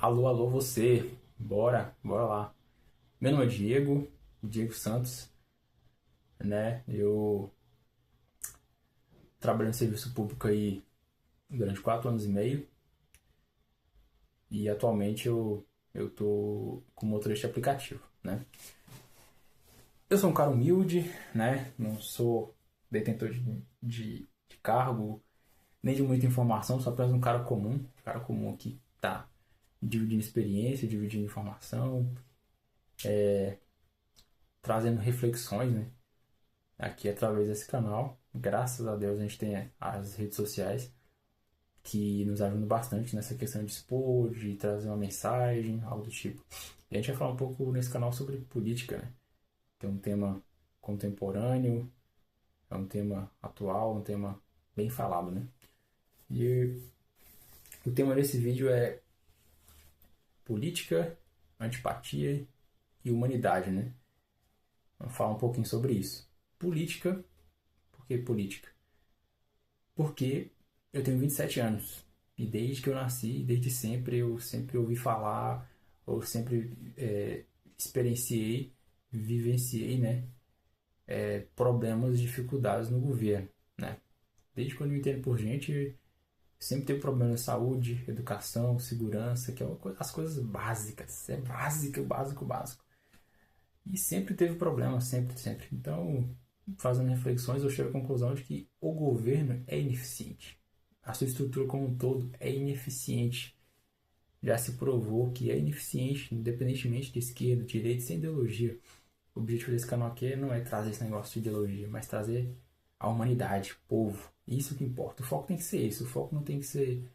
Alô, alô, você. Bora lá. Meu nome é Diego Santos, né? Eu trabalho no serviço público aí durante 4 anos e meio e atualmente eu tô como motorista de aplicativo, né? Eu sou um cara humilde, né? Não sou detentor de cargo, nem de muita informação, sou apenas um cara comum que tá dividindo experiência, dividindo informação, trazendo reflexões, né? Aqui através desse canal. Graças a Deus a gente tem as redes sociais que nos ajudam bastante nessa questão de expor, de trazer uma mensagem, algo do tipo. E a gente vai falar um pouco nesse canal sobre política, né? Que é um tema contemporâneo, é um tema atual, um tema bem falado, né? E o tema desse vídeo é política, antipatia e humanidade, né? Vamos falar um pouquinho sobre isso. Política, por que política? Porque eu tenho 27 anos e desde que eu nasci, desde sempre, eu sempre ouvi falar, eu sempre experienciei, vivenciei, né, problemas, dificuldades no governo, né? Desde quando eu me entendo por gente, sempre teve problema de saúde, educação, segurança, que é as coisas básicas, é básico, básico, básico. E sempre teve problema, sempre. Então, fazendo reflexões, eu chego à conclusão de que o governo é ineficiente. A sua estrutura como um todo é ineficiente. Já se provou que é ineficiente, independentemente de esquerda, direita, sem ideologia. O objetivo desse canal aqui não é trazer esse negócio de ideologia, mas trazer a humanidade, o povo. Isso que importa. O foco tem que ser esse. O foco não tem que ser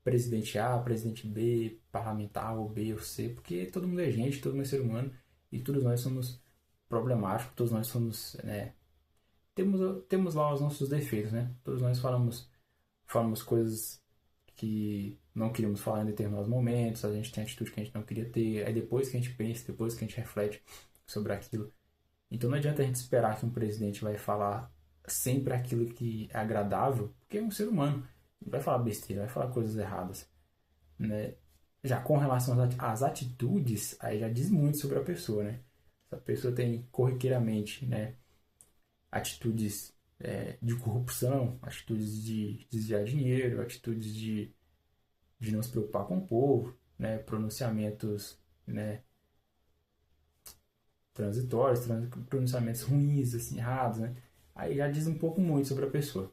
presidente A, presidente B, parlamentar ou B ou C, porque todo mundo é gente, todo mundo é ser humano e todos nós somos problemáticos, todos nós somos, né, temos lá os nossos defeitos, né? Todos nós falamos coisas que não queríamos falar em determinados momentos, a gente tem atitude que a gente não queria ter, aí depois que a gente pensa, depois que a gente reflete sobre aquilo. Então não adianta a gente esperar que um presidente vai falar sempre aquilo que é agradável, porque é um ser humano, ele vai falar besteira, vai falar coisas erradas, né? Já com relação às atitudes, aí já diz muito sobre a pessoa, né? Se a pessoa tem corriqueiramente, né, atitudes de corrupção, atitudes de desviar dinheiro, atitudes de não se preocupar com o povo, né, pronunciamentos, né, transitórios, pronunciamentos ruins, assim, errados, né? Aí já diz um pouco muito sobre a pessoa.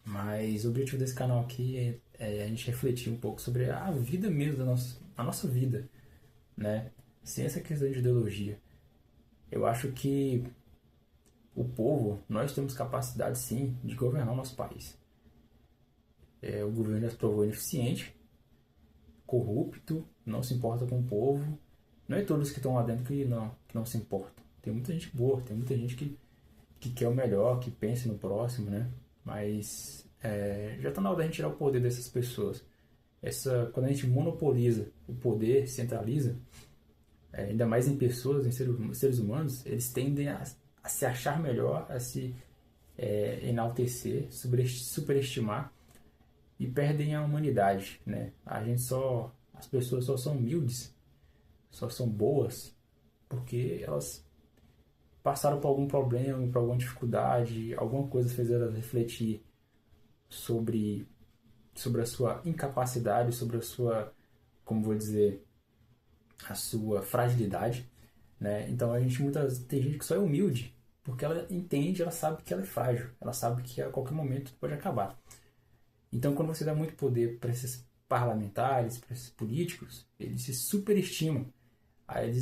Mas o objetivo desse canal aqui é a gente refletir um pouco sobre a vida mesmo a nossa vida, né? Sem essa questão de ideologia. Eu acho que o povo, nós temos capacidade sim de governar o nosso país. O governo já se provou ineficiente, corrupto, não se importa com o povo. Não é todos que estão lá dentro que não se importam. Tem muita gente boa, tem muita gente que quer o melhor, que pensa no próximo, né? Mas já está na hora da gente tirar o poder dessas pessoas. Quando a gente monopoliza o poder, centraliza, ainda mais em pessoas, em seres humanos, eles tendem a se achar melhor, a se enaltecer, superestimar e perdem a humanidade, né? As pessoas só são humildes, só são boas porque elas passaram por algum problema, por alguma dificuldade, alguma coisa fez elas refletir sobre a sua incapacidade, sobre a sua, como vou dizer, a sua fragilidade, né? Então tem gente que só é humilde porque ela entende, ela sabe que ela é frágil, ela sabe que a qualquer momento pode acabar. Então, quando você dá muito poder para esses parlamentares, para esses políticos, eles se superestimam. Aí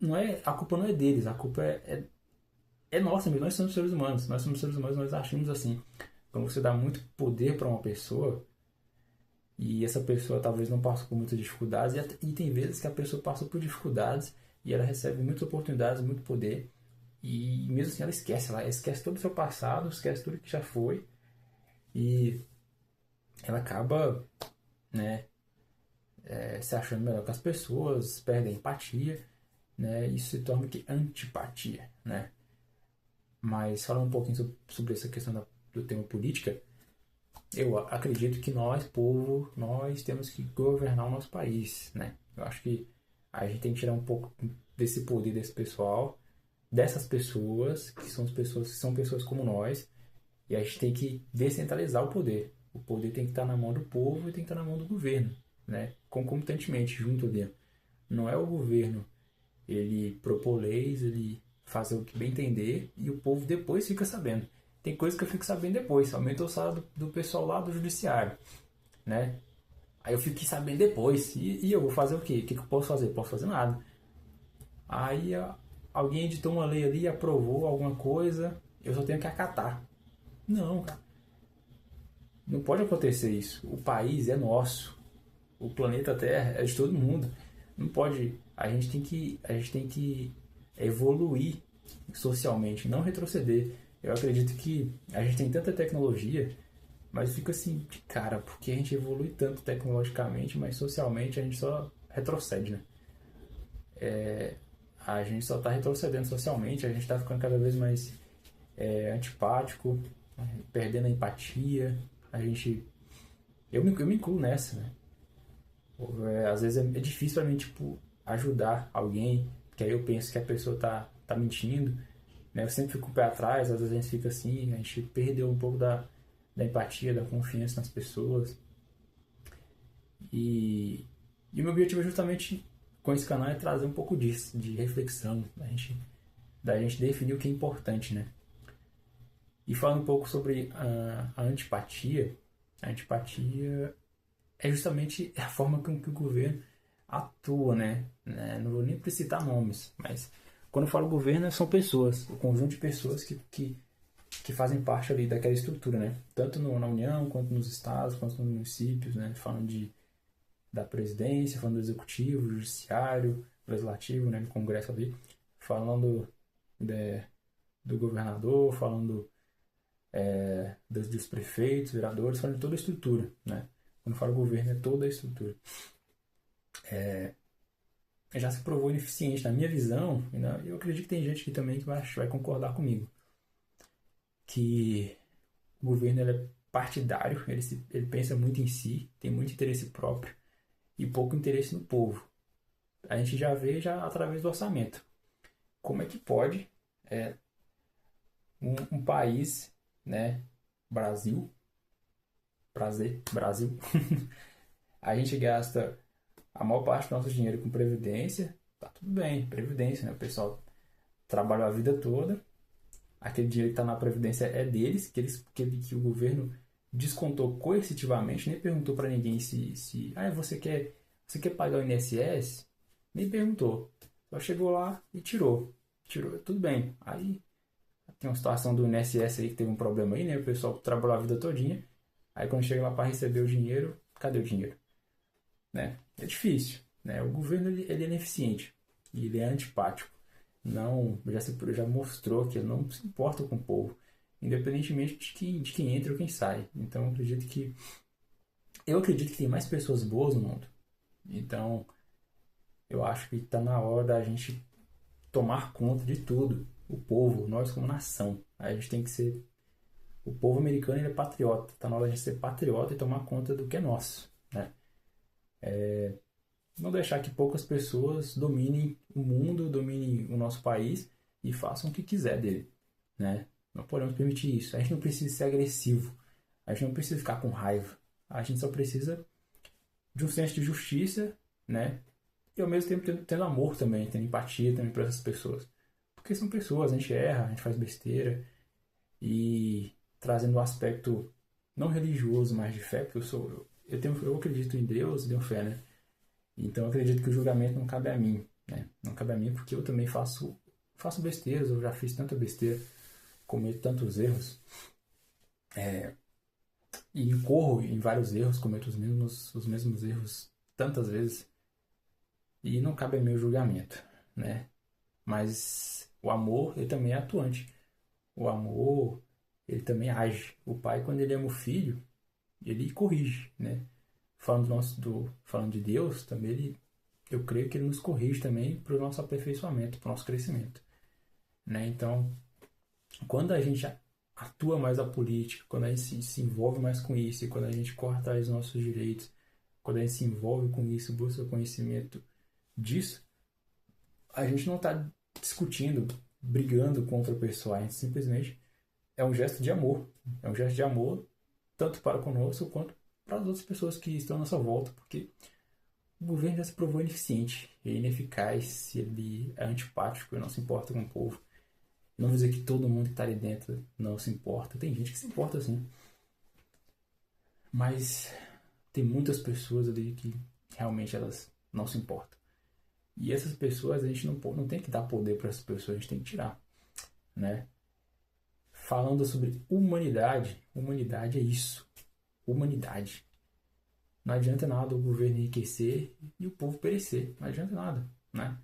não é, a culpa não é deles, a culpa é nossa mesmo. Nós somos seres humanos, nós achamos assim. Quando você dá muito poder para uma pessoa e essa pessoa talvez não passe por muitas dificuldades, e tem vezes que a pessoa passa por dificuldades e ela recebe muitas oportunidades, muito poder, e mesmo assim ela esquece todo o seu passado, esquece tudo que já foi, e ela acaba, né, se achando melhor que as pessoas, perde a empatia, né, isso se torna que antipatia, né. Mas falando um pouquinho sobre essa questão do tema política, eu acredito que nós, povo, nós temos que governar o nosso país, né? Eu acho que a gente tem que tirar um pouco desse poder desse pessoal, dessas pessoas, que são pessoas como nós, e a gente tem que descentralizar o poder. O poder tem que estar na mão do povo e tem que estar na mão do governo, né? Concomitantemente, junto ali. Não é o governo ele propor leis, ele fazer o que bem entender e o povo depois fica sabendo. Tem coisa que eu fico sabendo depois, aumenta o salário do pessoal lá do judiciário, né? Aí eu fiquei sabendo depois, e eu vou fazer o quê? O que eu posso fazer? Posso fazer nada. Aí alguém editou uma lei ali, aprovou alguma coisa, eu só tenho que acatar. Não, cara. Não pode acontecer isso. O país é nosso. O planeta Terra é de todo mundo. Não pode. A gente tem que evoluir socialmente, não retroceder. Eu acredito que a gente tem tanta tecnologia, mas fica assim, de cara, porque a gente evolui tanto tecnologicamente, mas socialmente a gente só retrocede, né? A gente só está retrocedendo socialmente, a gente está ficando cada vez mais antipático, perdendo a empatia. A gente. Eu me incluo nessa, né? Às vezes é difícil pra mim, tipo, ajudar alguém, porque aí eu penso que a pessoa tá mentindo, né? Eu sempre fico com o pé atrás, às vezes a gente fica assim, a gente perdeu um pouco da empatia, da confiança nas pessoas. E, e o meu objetivo é justamente com esse canal é trazer um pouco disso, de reflexão, da gente definir o que é importante, né? E falando um pouco sobre a antipatia é justamente a forma com que o governo atua, né? Não vou nem citar nomes, mas quando eu falo governo, são pessoas, o conjunto de pessoas que fazem parte ali daquela estrutura, né? Tanto na União, quanto nos estados, quanto nos municípios, né? Falando da presidência, falando do executivo, do judiciário, legislativo, né? No Congresso ali, falando do governador, falando dos prefeitos, vereadores, falando de toda a estrutura, né? Quando eu falo governo, é toda a estrutura. Já se provou ineficiente. Na minha visão, né, eu acredito que tem gente aqui também que vai concordar comigo, que o governo ele é partidário, ele pensa muito em si, tem muito interesse próprio e pouco interesse no povo. A gente já vê já através do orçamento. Como é que pode um país, né, Brasil, Brasil, a gente gasta a maior parte do nosso dinheiro com previdência, tá tudo bem, previdência, né? O pessoal trabalhou a vida toda, aquele dinheiro que está na previdência é deles, que o governo descontou coercitivamente, nem perguntou para ninguém se você quer pagar o INSS, nem perguntou, só chegou lá e tirou, tudo bem. Aí tem uma situação do INSS aí que teve um problema aí, né? O pessoal trabalhou a vida todinha, aí quando chega lá para receber o dinheiro, cadê o dinheiro? Né? É difícil, né? O governo ele é ineficiente e ele é antipático. Não, já mostrou que ele não se importa com o povo, independentemente de quem entra ou quem sai. Então eu acredito que tem mais pessoas boas no mundo. Então eu acho que está na hora da gente tomar conta de tudo. O povo, nós como nação, a gente tem que ser. O povo americano ele é patriota. Está na hora de a gente ser patriota e tomar conta do que é nosso, né? Não deixar que poucas pessoas dominem o mundo, dominem o nosso país e façam o que quiser dele, né? Não podemos permitir isso. A gente não precisa ser agressivo, a gente não precisa ficar com raiva, a gente só precisa de um senso de justiça, né? E ao mesmo tempo tendo amor também, tendo empatia também para essas pessoas, porque são pessoas, a gente erra, a gente faz besteira e trazendo o aspecto não religioso, mas de fé, porque eu acredito em Deus, tenho fé, né? Então eu acredito que o julgamento não cabe a mim, né? Não cabe a mim porque eu também faço besteiras, eu já fiz tanta besteira, cometo tantos erros, e incorro em vários erros, cometo os mesmos erros tantas vezes, e não cabe a mim o julgamento, né? Mas o amor, ele também é atuante. O amor, ele também age. O pai, quando ele ama o filho, ele corrige, né? Falando de Deus, também eu creio que ele nos corrige também para o nosso aperfeiçoamento, para o nosso crescimento, né? Então, quando a gente atua mais a política, quando a gente se envolve mais com isso, e quando a gente corre atrás dos nossos direitos, quando a gente se envolve com isso, busca conhecimento disso, a gente não está discutindo, brigando contra a pessoa, a gente simplesmente é um gesto de amor. É um gesto de amor tanto para conosco quanto para as outras pessoas que estão à nossa volta, porque o governo já se provou ineficiente e ineficaz, ele é antipático e não se importa com o povo. Não vou dizer que todo mundo que está ali dentro não se importa, tem gente que se importa sim, mas tem muitas pessoas ali que realmente elas não se importam. E essas pessoas a gente não tem que dar poder para essas pessoas, a gente tem que tirar, né? Falando sobre humanidade, humanidade é isso, humanidade. Não adianta nada o governo enriquecer e o povo perecer, não adianta nada, né?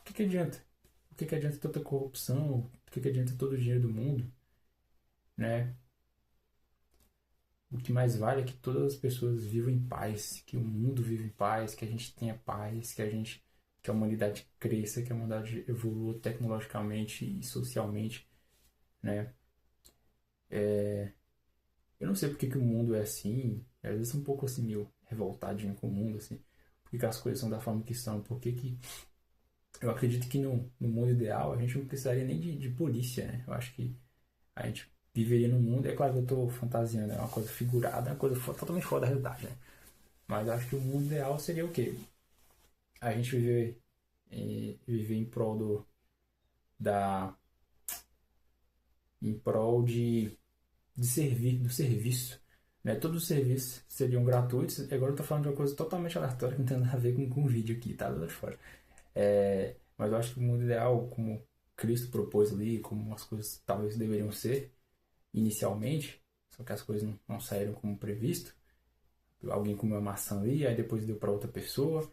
O que adianta? O que adianta tanta corrupção? O que adianta todo o dinheiro do mundo, né? O que mais vale é que todas as pessoas vivam em paz, que o mundo viva em paz, que a gente tenha paz, que a humanidade cresça, que a humanidade evolua tecnologicamente e socialmente, né? Eu não sei porque que o mundo é assim, às vezes um pouco assim meio revoltadinho com o mundo, assim, porque que as coisas são da forma que são, porque que eu acredito que no mundo ideal a gente não precisaria nem de polícia, né? Eu acho que a gente viveria num mundo, é claro que eu tô fantasiando, é uma coisa figurada, é uma coisa totalmente fora da realidade, né? Mas eu acho que o mundo ideal seria o quê? A gente viver em prol da em prol de servir, do serviço, né? Todos os serviços seriam gratuitos. Agora eu tô falando de uma coisa totalmente aleatória que não tem nada a ver com o vídeo aqui, tá? Lá de fora. Mas eu acho que o mundo ideal, como Cristo propôs ali, como as coisas talvez deveriam ser inicialmente, só que as coisas não saíram como previsto. Alguém comeu uma maçã ali, aí depois deu para outra pessoa,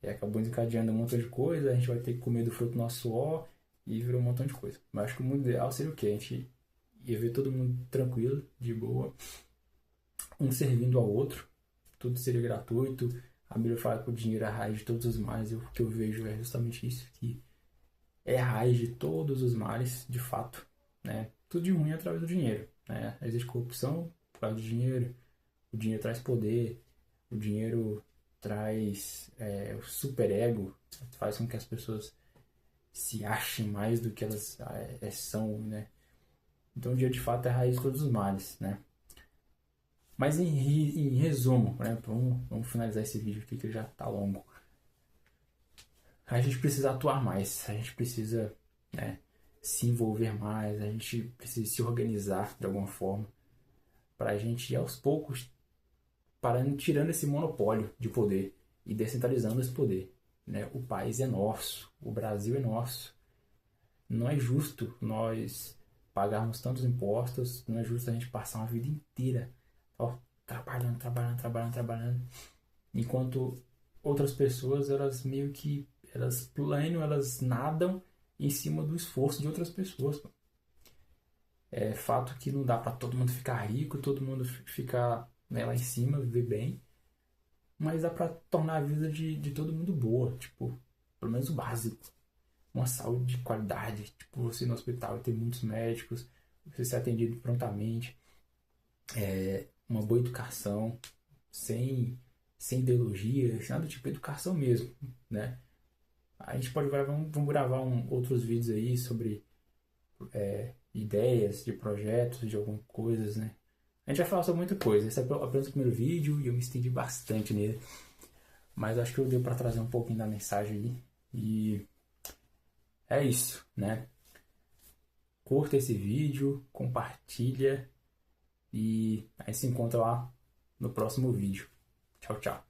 e acabou desencadeando um montão de coisa, a gente vai ter que comer do fruto do nosso suor, e virou um montão de coisa. Mas acho que o mundo ideal seria o quê? A gente ia ver todo mundo tranquilo, de boa, um servindo ao outro, tudo seria gratuito. A Bíblia fala que o dinheiro é a raiz de todos os males, e o que eu vejo é justamente isso, que é a raiz de todos os males, de fato, né? Tudo de ruim é através do dinheiro, né? Existe corrupção por causa do dinheiro, o dinheiro traz poder, o dinheiro traz o superego, faz com que as pessoas se achem mais do que elas são, né? Então o dinheiro de fato é a raiz de todos os males, né? Mas em resumo, né? Vamos finalizar esse vídeo aqui que já tá longo. A gente precisa atuar mais, a gente precisa, né, se envolver mais, a gente precisa se organizar de alguma forma para a gente ir aos poucos tirando esse monopólio de poder e descentralizando esse poder, né? O país é nosso, o Brasil é nosso. Não é justo nós pagarmos tantos impostos, não é justo a gente passar uma vida inteira trabalhando, enquanto outras pessoas, elas meio que elas planam, elas nadam em cima do esforço de outras pessoas. É fato que não dá para todo mundo ficar rico, todo mundo ficar, né, lá em cima, viver bem, mas dá para tornar a vida de todo mundo boa, tipo, pelo menos o básico. Uma saúde de qualidade, tipo, você ir no hospital e ter muitos médicos, você ser atendido prontamente, uma boa educação, sem ideologia, sem nada do tipo, educação mesmo, né? A gente pode gravar, vamos gravar outros vídeos aí sobre ideias de projetos, de algumas coisas, né? A gente vai falar sobre muita coisa. Esse é apenas o primeiro vídeo e eu me estendi bastante nele. Mas acho que eu deu para trazer um pouquinho da mensagem aí. E é isso, né? Curta esse vídeo, compartilha e aí se encontra lá no próximo vídeo. Tchau, tchau.